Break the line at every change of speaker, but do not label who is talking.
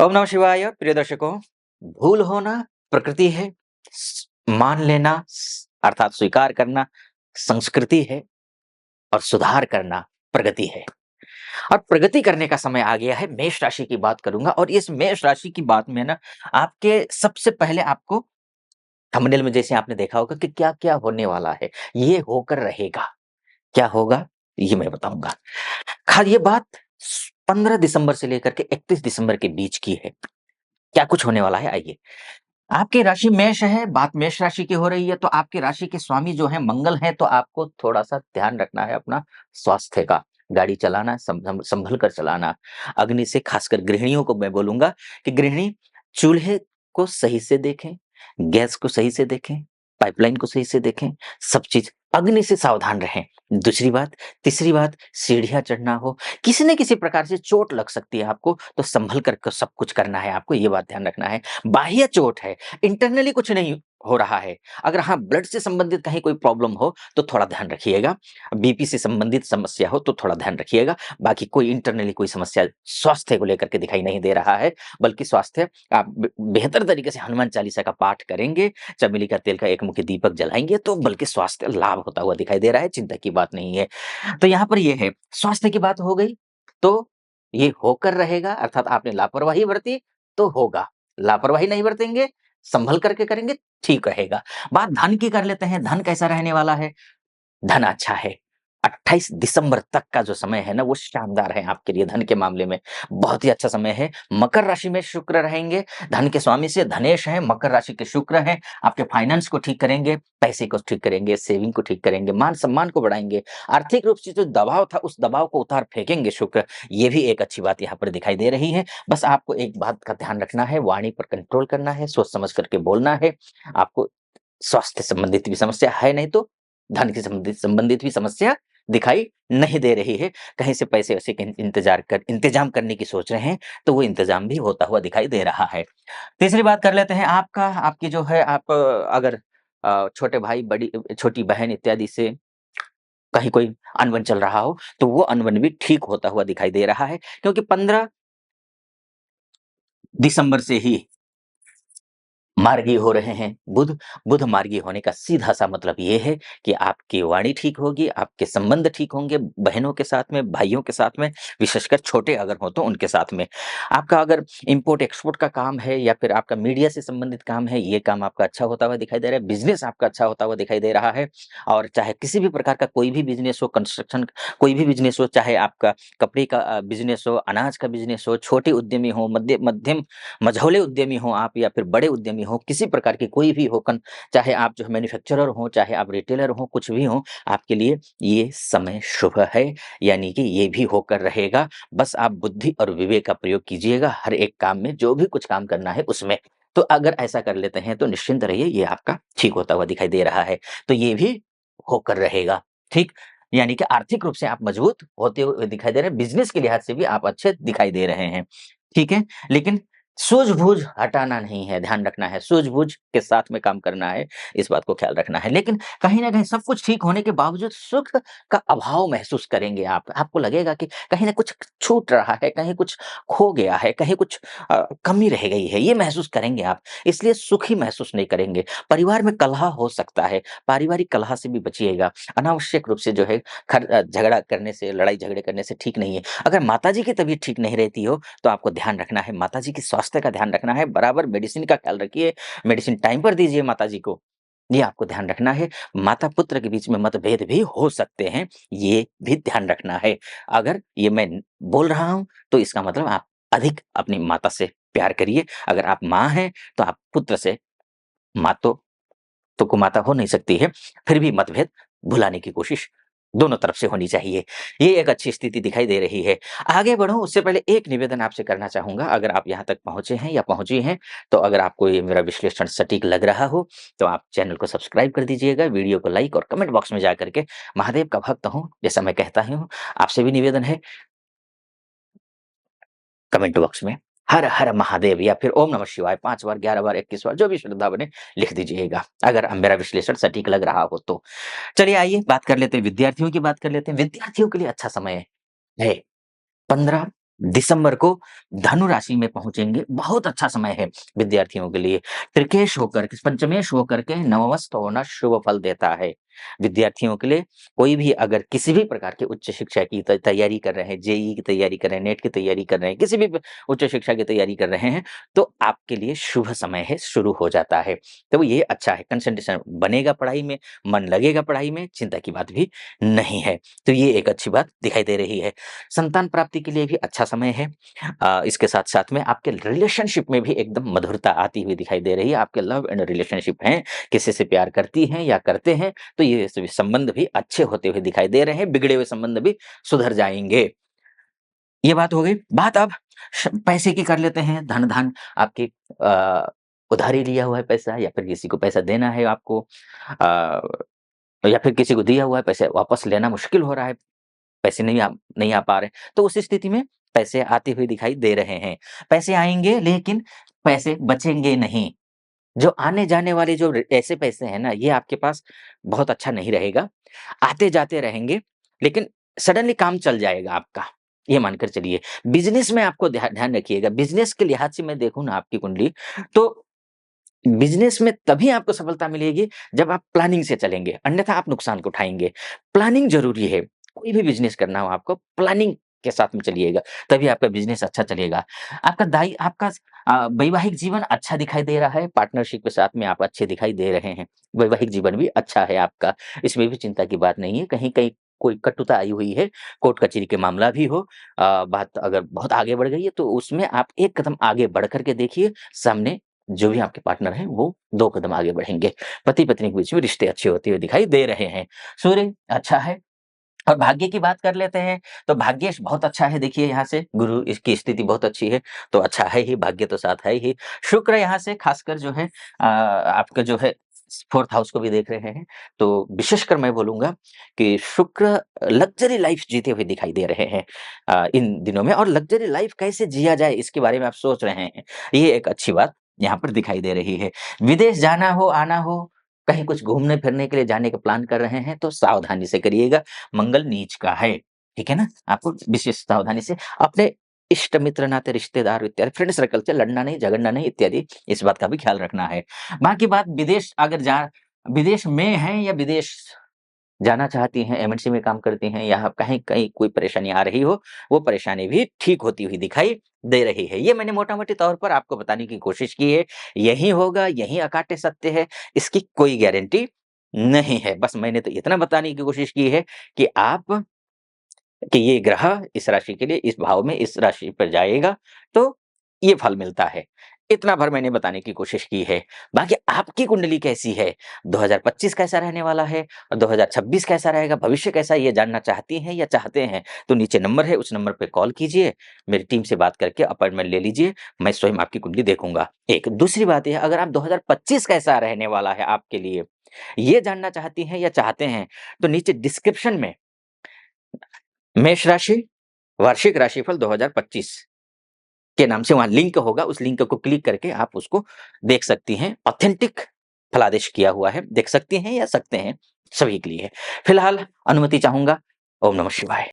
ओम नमः शिवाय। प्रिय दर्शकों, भूल होना प्रकृति है, मान लेना अर्थात स्वीकार करना संस्कृति है और सुधार करना प्रगति है। और प्रगति करने का समय आ गया है। मेष राशि की बात करूंगा और इस मेष राशि की बात में ना आपके सबसे पहले आपको थंबनेल में जैसे आपने देखा होगा कि क्या क्या होने वाला है, ये होकर रहेगा। क्या होगा ये मैं बताऊंगा। खाली ये बात 15 दिसंबर से लेकर के 31 दिसंबर के बीच की है। क्या कुछ होने वाला है, आइए। आपकी राशि मेष है, बात मेष राशि की हो रही है, तो आपकी राशि के स्वामी जो है मंगल हैं, तो आपको थोड़ा-सा ध्यान रखना है अपना स्वास्थ्य का। गाड़ी चलाना, संभल कर चलाना। अग्नि से खासकर गृहिणियों को मैं बोलूँगा कि गृहिणी चूल्हे को सही से देखें, गैस को सही से देखें, पाइपलाइन को सही से देखें, सब चीज़ अग्नि से सावधान रहें। दूसरी बात, तीसरी बात, सीढ़ियाँ चढ़ना हो, किसी न किसी प्रकार से चोट लग सकती है आपको, तो संभल कर क सब कुछ करना है आपको, ये बात ध्यान रखना है। बाह्य चोट है, इंटरनली कुछ नहीं हो रहा है। अगर हाँ, ब्लड से संबंधित कहीं कोई प्रॉब्लम हो, तो थोड़ा ध्यान रखिएगा। बीपी से संबंधित समस्या हो, तो थोड़ा ध्यान रखिएगा। बाकी कोई इंटरनली कोई समस्या स्वास्थ्य को लेकर के दिखाई नहीं दे रहा है, बल्कि स्वास्थ्य आप बेहतर तरीके से हनुमान चालीसा का पाठ करेंगे, चमेली का तेल का एक मुखी दीपक जलाएँगे, तो बल्कि स्वास्थ्य लाभ होता हुआ दिखाई दे रहा है, चिंता की बात नहीं है। तो यहाँ पर ये है, स्वास्थ्य की बात हो गई, तो ये होकर रहेगा अर्थात आपने लापरवाही बरती, तो होगा। लापरवाही नहीं बरतेंगे, संभल करके करेंगे, ठीक रहेगा। बात धन की कर लेते हैं, धन कैसा रहने वाला है? धन अच्छा है। 28 दिसंबर तक का जो समय है ना, वो शानदार है आपके लिए धन के मामले में। बहुत ही अच्छा समय है। मकर राशि में शुक्र रहेंगे, धन के स्वामी से धनेश हैं, मकर राशि के शुक्र हैं। आपके फाइनेंस को ठीक करेंगे, पैसे को ठीक करेंगे, सेविंग को ठीक करेंगे, मान-सम्मान को बढ़ाएँगे। आर्थिक रूप से जो दबाव था, उस दबाव को उतार फेंकेंगे शुक्र। ये भी एक अच्छी बात यहाँ पर दिखाई दे रही है। बस आपको एक बात का ध्यान रखना है, वाणी पर कंट्रोल करना है, सोच समझ करके बोलना है। आपको स्वास्थ्य संबंधित भी समस्या है, नहीं तो धन की संबंधित संबंधित भी समस्या दिखाई नहीं दे रही है। कहीं से पैसे-वैसे के इंतज़ाम करने की सोच रहे हैं, तो वो इंतज़ाम भी होता हुआ दिखाई दे रहा है। तीसरी बात कर लेते हैं आपका, आपकी जो है आप अगर छोटे भाई, छोटी बहन इत्यादि से कहीं कोई अनबन चल रहा हो, तो वो अनबन भी ठीक होता हुआ दिखाई दे रहा है, क्योंकि 15 दिसंबर से ही मार्गी हो रहे हैं बुध। बुध मार्गी होने का सीधा-सा मतलब ये है कि आपकी वाणी ठीक होगी, आपके संबंध ठीक होंगे बहनों के साथ में, भाइयों के साथ में, विशेषकर छोटे अगर हों तो उनके साथ में। आपका अगर इम्पोर्ट-एक्सपोर्ट का काम है या फिर आपका मीडिया से संबंधित काम है, ये काम आपका अच्छा होता हुआ दिखाई दे रहा है, बिज़नेस आपका अच्छा होता हुआ दिखाई दे रहा है। और चाहे किसी भी प्रकार का कोई भी बिज़नेस हो, कंस्ट्रक्शन कोई भी बिज़नेस हो, चाहे आपका कपड़े का बिज़नेस हो, अनाज का बिज़नेस हो, छोटे उद्यमी हो, मध्यम मझौले उद्यमी हो आप या फिर बड़े उद्यमी हो, किसी प्रकार के कोई भी हो चाहे आप जो है मैन्युफैक्चरर हो, चाहे आप रिटेलर हो, कुछ भी हो, आपके लिए ये समय शुभ है, यानी कि ये भी होकर रहेगा। बस आप बुद्धि और विवेक का प्रयोग कीजिएगा हर एक काम में, जो भी कुछ काम करना है उसमें। तो अगर ऐसा कर लेते हैं तो निश्चिंत रहिए, ये आपका ठीक होता हुआ दिखाई दे रहा है। तो ये भी होकर रहेगा, ठीक? यानी कि आर्थिक रूप से आप मजबूत होते हुए दिखाई दे रहे हैं, बिज़नेस के लिहाज से भी आप अच्छे दिखाई दे रहे हैं, ठीक है? लेकिन सूझबूझ हटाना नहीं है, ध्यान रखना है, सूझबूझ के साथ में काम करना है, इस बात को ख्याल रखना है। लेकिन कहीं न कहीं सब कुछ ठीक होने के बावजूद सुख का अभाव महसूस करेंगे आप। आपको लगेगा कि कहीं न कुछ छूट रहा है, कहीं कुछ खो गया है, कहीं कुछ कमी रह गई है, ये महसूस करेंगे आप। इसलिए सुखी महसूस नहीं करेंगे। परिवार में कलह हो सकता है, पारिवारिक कलह से भी बचिएगा। अनावश्यक रूप से जो है झगड़ा करने से, लड़ाई-झगड़े करने से ठीक नहीं है। अगर माताजी की तबीयत ठीक नहीं रहती हो, तो आपको ध्यान रखना है, माताजी की स्वास्थ्य का ध्यान रखना है, बराबर मेडिसिन का ख्याल रखिए, मेडिसिन टाइम पर दीजिए माताजी को। ये आपको ध्यान रखना है। माता-पुत्र के बीच में मतभेद भी हो सकते हैं, ये भी ध्यान रखना है। अगर ये मैं बोल रहा हूँ, तो इसका मतलब आप अधिक अपनी माता से प्यार करिए। अगर आप माँ हैं, तो आप पुत्र से माँ तो कुमाता हो नहीं सकती है, फिर भी मतभेद भुलाने की कोशिश दोनों तरफ से होनी चाहिए। ये एक अच्छी स्थिति दिखाई दे रही है। आगे बढ़ूँ उससे पहले एक निवेदन आपसे करना चाहूँगा, अगर आप यहाँ तक पहुँचे हैं या पहुँची हैं, तो अगर आपको ये मेरा विश्लेषण सटीक लग रहा हो, तो आप चैनल को सब्सक्राइब कर दीजिएगा, वीडियो को लाइक और कमेंट बॉक्स में जाकर के महादेव का भक्त हूँ, जैसा मैं कहता ही हूँ, आपसे भी निवेदन है कमेंट बॉक्स में हर हर महादेव या फिर ओम नमः शिवाय 5 बार, 11 बार, 21 बार जो भी श्रद्धा बने लिख दीजिएगा, अगर मेरा विश्लेषण सटीक लग रहा हो तो। चलिए आइए बात कर लेते हैं विद्यार्थियों की बात कर लेते हैं। विद्यार्थियों के लिए अच्छा समय है। 15 दिसंबर को धनु राशि में पहुँचेंगे, बहुत अच्छा समय है विद्यार्थियों के लिए। त्रिकेश होकर के, पंचमेश होकर के नवमस्थ होना शुभ फल देता है। विद्यार्थियों के लिए कोई भी अगर किसी भी प्रकार की उच्च शिक्षा की तैयारी कर रहे हैं, जेईई की तैयारी कर रहे हैं, नेट की तैयारी कर रहे हैं, किसी भी उच्च शिक्षा की तैयारी कर रहे हैं, तो आपके लिए शुभ समय है, शुरू हो जाता है। तो ये अच्छा है, कंसंट्रेशन बनेगा पढ़ाई में, मन लगेगा पढ़ाई में, चिंता की बात भी नहीं है। तो ये एक अच्छी बात दिखाई दे रही है। संतान प्राप्ति के लिए भी अच्छा समय है। इसके साथ-साथ में आपके रिलेशनशिप में भी एकदम मधुरता आती हुई दिखाई दे रही है। आपके लव एंड रिलेशनशिप हैं, किसी से प्यार करती हैं या करते हैं, तो ये सभी संबंध भी अच्छे होते हुए दिखाई दे रहे हैं, बिगड़े हुए संबंध भी सुधर जाएँगे। ये बात हो गई। बात अब पैसे की कर लेते हैं। धन आपकी अ, उधारी लिया हुआ है पैसा, या फिर किसी को पैसा देना है आपको, अ, या फिर किसी को दिया हुआ है, पैसे वापस लेना मुश्किल हो रहा है, पैसे नहीं आ पा रहे, तो उस स्थिति में पैसे आते हुए दिखाई दे रहे हैं। पैसे आएँगे, लेकिन पैसे बचेंगे नहीं। जो आने-जाने वाले जो ऐसे पैसे हैं ना, ये आपके पास बहुत अच्छा नहीं रहेगा। आते-जाते रहेंगे, लेकिन सडनली काम चल जाएगा आपका, ये मानकर चलिए। बिज़नेस में आपको ध्यान रखिएगा। बिज़नेस के लिहाज से मैं देखूँ ना आपकी कुंडली, तो बिज़नेस में तभी आपको सफलता मिलेगी जब आप प्लानिंग से चलेंगे, अन्यथा आप नुकसान को उठाएँगे। प्लानिंग ज़रूरी है, कोई भी बिज़नेस करना हो आपको, प्लानिंग के साथ में चलिएगा, तभी आपका बिज़नेस अच्छा चलेगा। आपका वैवाहिक जीवन अच्छा दिखाई दे रहा है, पार्टनरशिप के साथ में आप अच्छे दिखाई दे रहे हैं। वैवाहिक जीवन भी अच्छा है आपका, इसमें भी चिंता की बात नहीं है। कहीं-कहीं कोई कटुता आई हुई है, कोर्ट कचहरी के मामला भी हो, बात अगर बहुत आगे बढ़ गई है, तो उसमें आप एक कदम आगे बढ़ कर के देखिए, सामने जो भी आपके पार्टनर हैं, वो 2 कदम आगे बढ़ेंगे। पति-पत्नी के बीच में रिश्ते अच्छे होते हुए दिखाई दे रहे हैं। सूर्य अच्छा है। और भाग्य की बात कर लेते हैं, तो भाग्य बहुत अच्छा है, देखिए यहाँ से गुरु इसकी स्थिति बहुत अच्छी है, तो अच्छा है ही, भाग्य तो साथ है ही। शुक्र यहाँ से खासकर जो है आपका जो है 4th हाउस को भी देख रहे हैं, तो विशेषकर मैं बोलूँगा कि शुक्र लग्ज़री लाइफ़ जीते हुए दिखाई दे रहे हैं इन दिनों में, और लग्ज़री लाइफ़ कैसे जिया जाए इसके बारे में आप सोच रहे हैं, ये एक अच्छी बात यहाँ पर दिखाई दे रही है। विदेश जाना हो, आना हो, कहीं कुछ घूमने-फिरने के लिए जाने का प्लान कर रहे हैं, तो सावधानी से करिएगा। मंगल नीच का है, ठीक है ना? आपको विशेष सावधानी से अपने इष्ट मित्र, नाते रिश्तेदार इत्यादि फ्रेंड सर्कल से लड़ना नहीं, झगड़ना नहीं इत्यादि, इस बात का भी ख्याल रखना है। बाकी बात विदेश में हैं या विदेश जाना चाहती हैं, एमएनसी में काम करती हैं, या कहीं कहीं कोई परेशानी आ रही हो, वो परेशानी भी ठीक होती हुई दिखाई दे रही है। ये मैंने मोटा-मोटी तौर पर आपको बताने की कोशिश की है। यही होगा, यही अकाट्य सत्य है, इसकी कोई गारंटी नहीं है। बस मैंने तो इतना बताने की कोशिश की है कि ये ग्रह इस राशि के लिए इस भाव में इस राशि पर जाएगा, तो ये फल मिलता है। इतना भर मैंने बताने की कोशिश की है। बाकी आपकी कुंडली कैसी है? 2025 कैसा रहने वाला है? और 2026 कैसा रहेगा? भविष्य कैसा है? ये जानना चाहती हैं या चाहते हैं? तो नीचे नंबर है, उस नंबर पे कॉल कीजिए, मेरी टीम से बात करके अपॉइंटमेंट ले लीजिए, मैं स्वयं आपकी कुंडली देखूँगा। एक दूसरी बात ये है, अगर आप 2025 कैसा रहने वाला है आपके लिए, ये जानना चाहती हैं या चाहते हैं, तो नीचे डिस्क्रिप्शन में मेष राशि वार्षिक राशिफल 2025 के नाम से वहाँ लिंक होगा, उस लिंक को क्लिक करके आप उसको देख सकती हैं। ऑथेंटिक फलादेश किया हुआ है, देख सकती हैं या सकते हैं, सभी के लिए है। फिलहाल अनुमति चाहूँगा। ओम नमः शिवाय।